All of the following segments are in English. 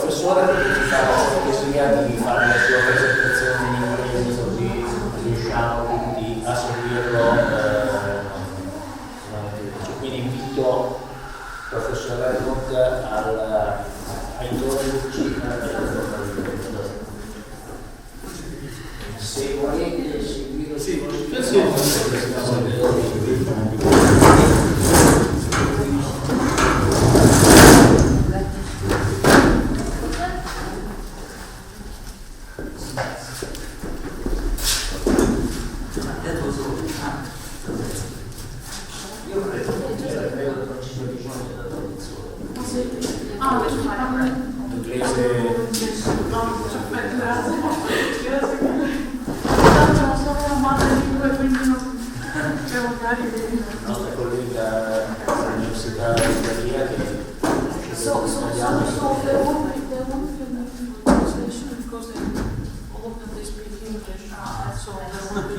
professore perché ci fa la cortesia di fare la sua presentazione in inglese, così riusciamo tutti a seguirlo. Quindi invito il professor Helmut a introdurci alla formazione. Se volete seguire nostra collega dell'Università di Berlino che there won't be any translation because they all of them they speak English, so there won't be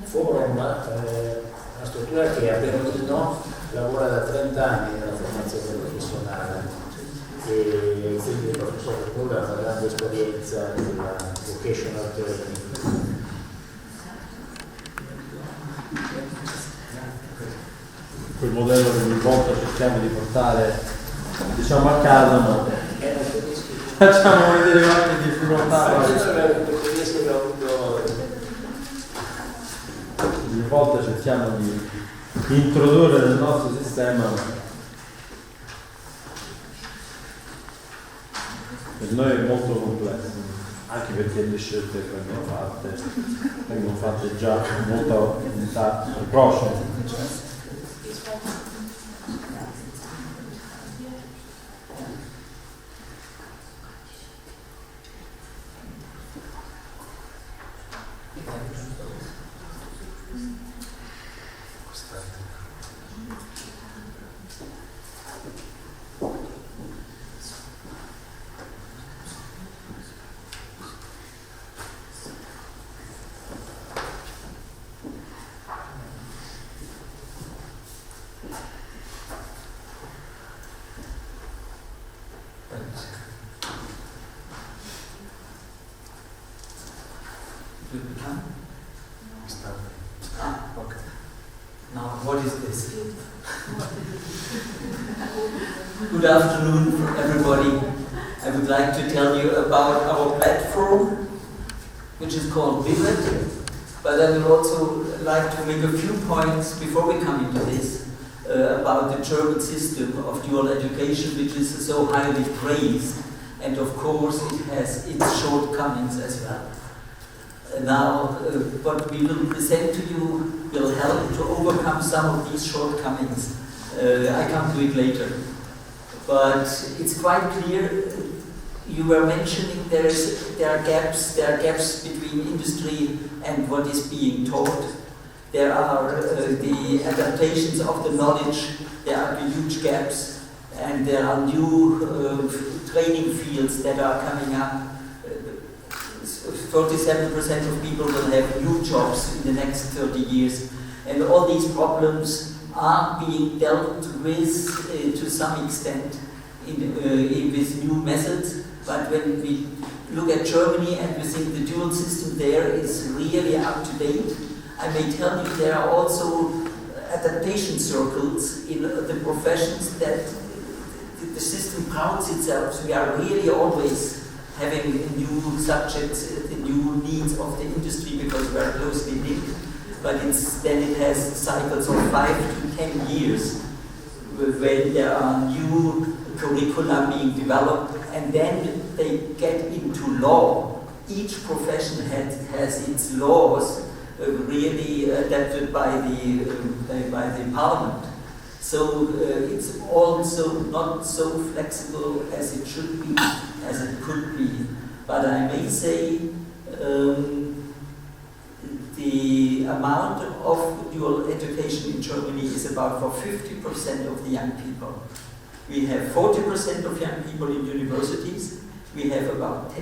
Forum, una struttura che a Berlino lavora da 30 anni nella formazione professionale e quindi il professor Riethmueller ha una grande esperienza nella vocational training. Quel modello che ogni volta cerchiamo di portare, diciamo, a casa, ma facciamo vedere quante difficoltà. Ogni volta cerchiamo di introdurre nel nostro sistema, ma per noi è molto complesso, anche perché le scelte che vengono fatte già con molta unità al prossimo. Okay. Now, what is this? Good afternoon, everybody. I would like to tell you about our platform, which is called Vivid, but I would also like to make a few points before we come into this about the German system of dual education, which is so highly praised, and of course it has its shortcomings as well. Now, what we will present to you will help to overcome some of these shortcomings. I come to it later. But it's quite clear, you were mentioning there are gaps between industry and what is being taught. There are the adaptations of the knowledge, there are the huge gaps, and there are new training fields that are coming up. 47% of people will have new jobs in the next 30 years. And all these problems are being dealt with to some extent with new methods. But when we look at Germany and we think the dual system there is really up to date, I may tell you there are also adaptation circles in the professions that the system prouds itself. We are really always having new subjects, the new needs of the industry because we are closely linked. But then it has cycles of 5 to 10 years when there are new curricula being developed, and then they get into law. Each profession has its laws really adapted by the parliament. So it's also not so flexible as it should be, as it could be. But I may say the amount of dual education in Germany is about for 50% of the young people. We have 40% of young people in universities. We have about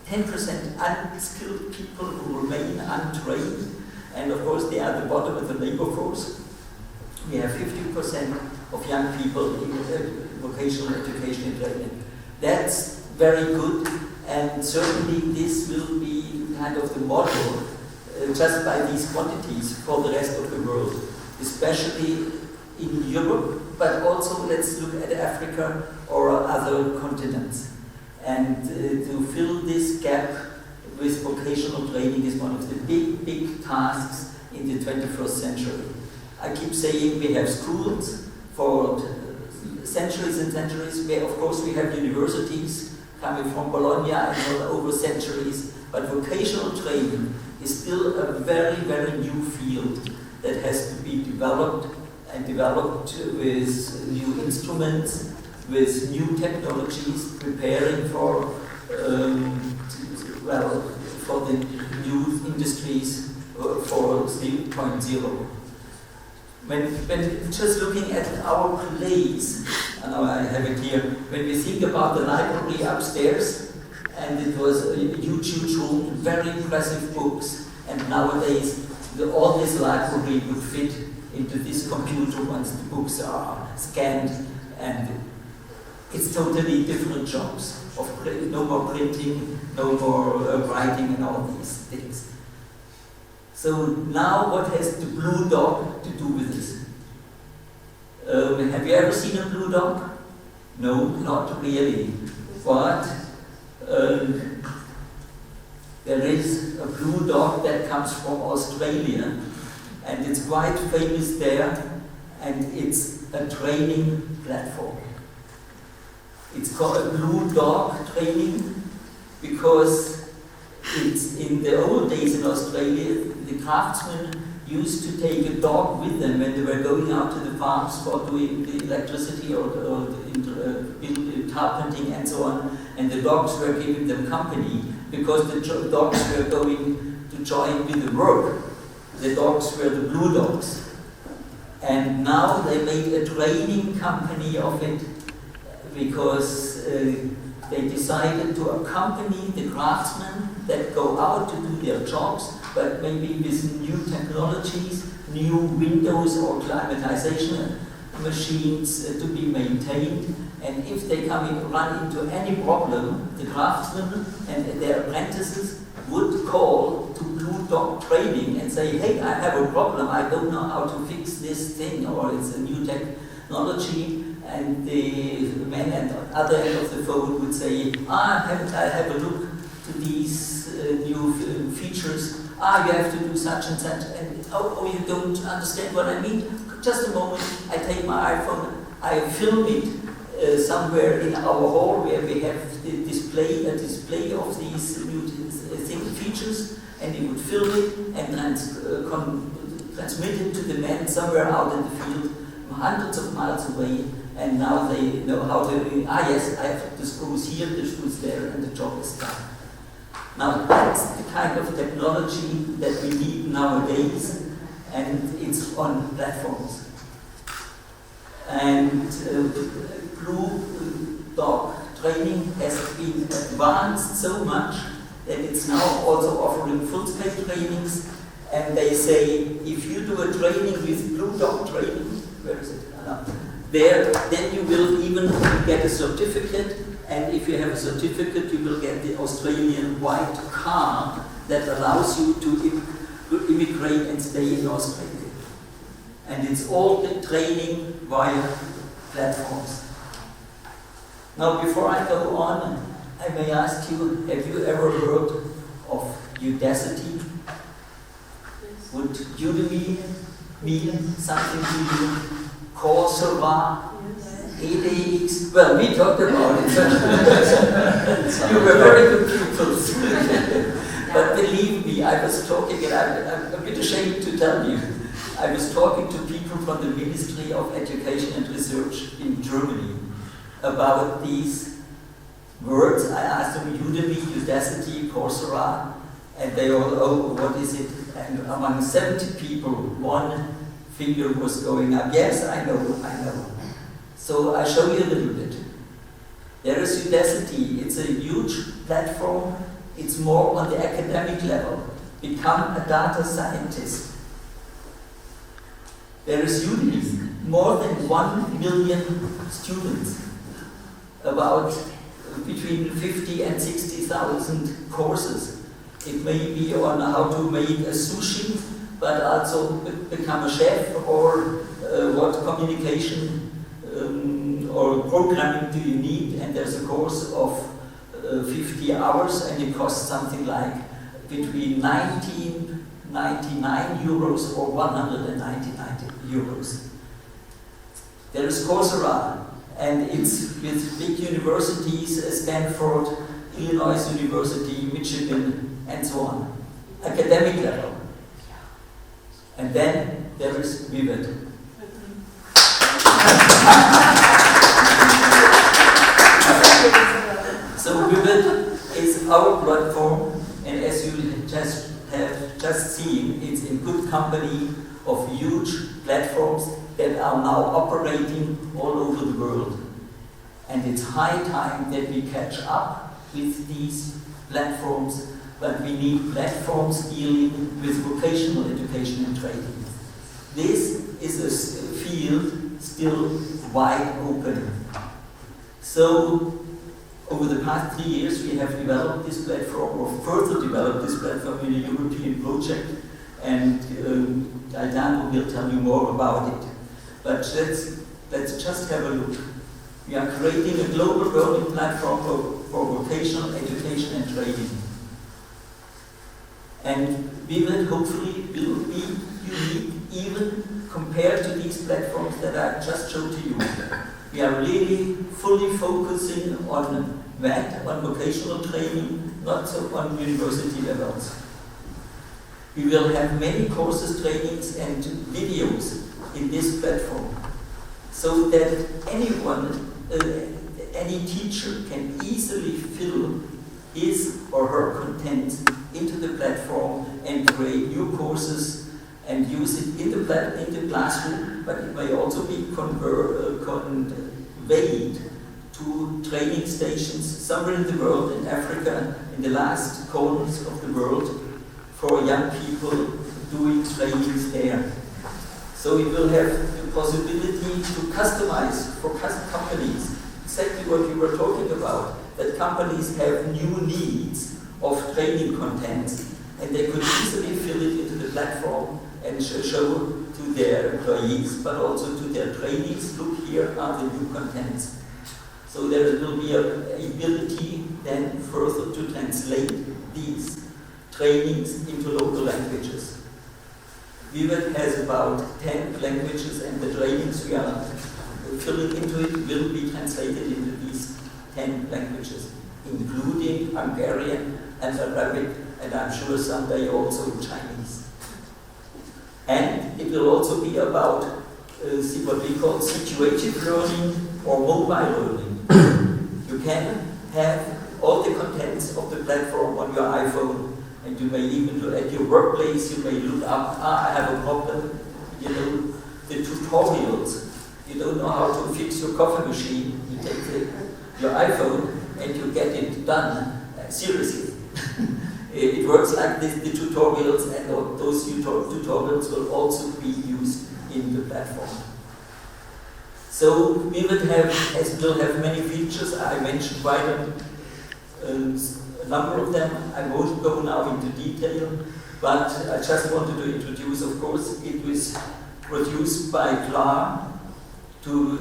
10% unskilled people who remain untrained, and of course they are at the bottom of the labor force. We have 50% of young people in vocational education and training. That's very good, and certainly this will be kind of the model just by these quantities for the rest of the world, especially in Europe, but also let's look at Africa or other continents. And to fill this gap with vocational training is one of the big tasks in the 21st century. I keep saying we have schools for centuries and centuries, where of course we have universities coming from Bologna and over centuries, but vocational training is still a very new field that has to be developed with new instruments, with new technologies, preparing for the new industries for 3.0. When just looking at our place, I have it here, when we think about the library upstairs, and it was a huge room, very impressive books, and nowadays all this library would fit into this computer once the books are scanned, and it's totally different jobs. No more printing, no more writing and all these things. So now what has the blue dog to do with this? Have you ever seen a blue dog? No, not really. But there is a blue dog that comes from Australia, and it's quite famous there, and it's a training platform. It's called a blue dog training because it's in the old days in Australia, the craftsmen used to take a dog with them when they were going out to the farms for doing the electricity or the carpenting and so on, and the dogs were giving them company because the dogs were going to join with the work. The dogs were the blue dogs. And now they made a training company of it because they decided to accompany the craftsmen that go out to do their jobs, but maybe with new technologies, new windows or climatization machines to be maintained. And if they run into any problem, the craftsmen and their apprentices would call to Blue Dog Training and say, hey, I have a problem, I don't know how to fix this thing, or it's a new technology. And the man at the other end of the phone would say, I have a look to these new features. You have to do such and such. And you don't understand what I mean? Just a moment, I take my iPhone, I film it somewhere in our hall where we have a display of these new features, and he would film it and transmit it to the men somewhere out in the field, hundreds of miles away. And now they know how to, yes, I have the screws here, the screws there, and the job is done. Now that's the kind of technology that we need nowadays, and it's on platforms. And Blue Dog Training has been advanced so much that it's now also offering full-scale trainings, and they say, if you do a training with Blue Dog Training, where is it? Then you will even get a certificate, and if you have a certificate, you will get the Australian white card that allows you to immigrate and stay in Australia. And it's all the training via platforms. Now, before I go on, I may ask you, have you ever heard of Udacity? Would Udemy mean something to you? Coursera, EDX, well, we talked about it. You were very good pupils. But believe me, I was talking, and I'm a bit ashamed to tell you, I was talking to people from the Ministry of Education and Research in Germany about these words. I asked them Udemy, Udacity, Coursera, and they all, what is it? And among 70 people, one finger was going up. Yes, I know. So I show you a little bit. There is Udacity. It's a huge platform. It's more on the academic level. Become a data scientist. There is Udemy. More than 1 million students. About between 50 and 60,000 courses. It may be on how to make a sushi, but also become a chef, or what communication or programming do you need, and there's a course of 50 hours, and it costs something like between 1999 euros or 199 euros. There is Coursera, and it's with big universities, Stanford, Illinois University, Michigan, and so on. Academic level. And then there is Vivid. So Vivid is our platform, and as you have just seen, it's in good company of huge platforms that are now operating all over the world. And it's high time that we catch up with these platforms, but we need platforms dealing with vocational education and training. This is a field still wide open. So, over the past 3 years, we have developed this platform, or further developed this platform in a European project, and Gaetano will tell you more about it. But let's just have a look. We are creating a global learning platform for vocational education and training. And Vivid hopefully will be unique even compared to these platforms that I just showed to you. We are really fully focusing on that, on vocational training, not so on university levels. We will have many courses, trainings, and videos in this platform, so that anyone, any teacher can easily fill his or her content into the platform and create new courses and use it in the classroom, but it may also be conveyed to training stations somewhere in the world, in Africa, in the last corners of the world, for young people doing trainings there. So it will have the possibility to customize for companies exactly what you were talking about, that companies have new needs of training content, and they could easily fill it into the platform and show to their employees, but also to their trainees, look, here are the new contents. So there will be an ability then further to translate these trainings into local languages. Vivid has about 10 languages, and the trainings we are filling into it will be translated into these 10 languages, including Hungarian and Arabic, and I'm sure someday also Chinese. And it will also be about what we call situative learning or mobile learning. You can have all the contents of the platform on your iPhone, and you may even do at your workplace, you may look up, I have a problem, you know, the tutorials. You don't know how to fix your coffee machine, you take your iPhone and you get it done. Seriously. It works like this, the tutorials, and those tutorials will also be used in the platform. So we will have many features. I mentioned quite a number of them. I won't go now into detail, but I just wanted to introduce, of course, it was produced by CLAR to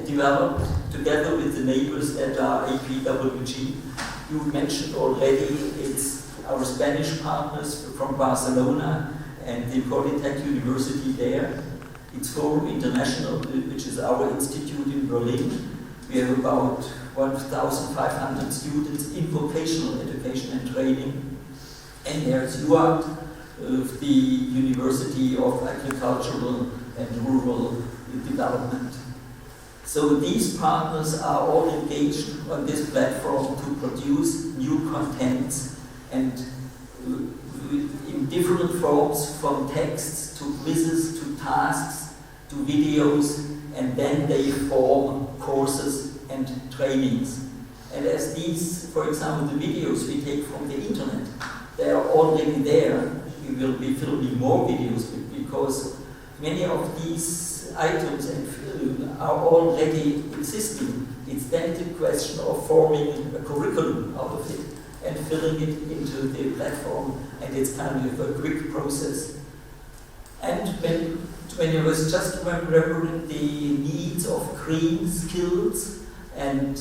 develop together with the neighbors that are APWG. You mentioned already, it's our Spanish partners from Barcelona and the Polytech University there. It's Forum International, which is our institute in Berlin. We have about 1,500 students in vocational education and training. And there's UART, the University of Agricultural and Rural Development. So these partners are all engaged on this platform to produce new contents, and in different forms, from texts to quizzes to tasks to videos and then they form courses and trainings. And as these, for example, the videos we take from the internet, they are already there. We will be filming more videos because many of these items are already existing. It's then the question of forming a curriculum out of it and filling it into the platform, and it's kind of a quick process. And when you was just remembering the needs of green skills and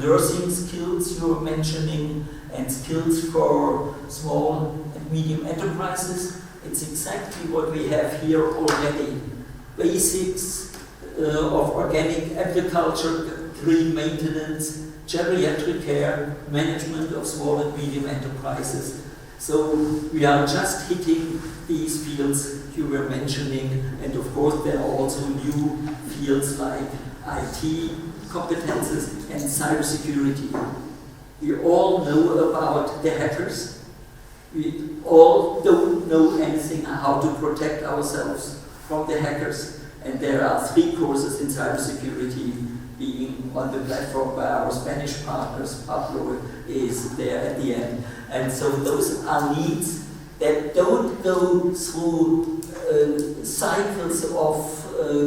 nursing skills you were mentioning, and skills for small and medium enterprises, it's exactly what we have here already. Basics of organic agriculture, green maintenance, geriatric care, management of small and medium enterprises. So we are just hitting these fields you were mentioning, and of course there are also new fields like IT, competences, and cybersecurity. We all know about the hackers. We all don't know anything how to protect ourselves from the hackers. And there are 3 courses in cybersecurity being on the platform by our Spanish partners. Pablo is there at the end. And so those are needs that don't go through cycles of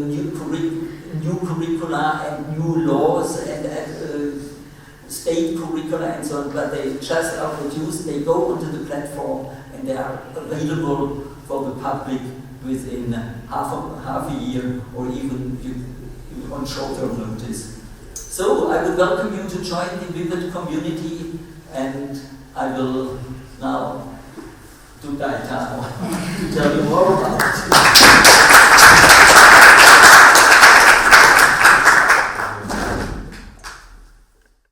new curricula and new laws and state curricula and so on, but they just are produced, they go onto the platform, and they are available for the public within half a year or even on shorter notice. So I would welcome you to join the Vivid community, and I will now do Gaetano to tell you more about it.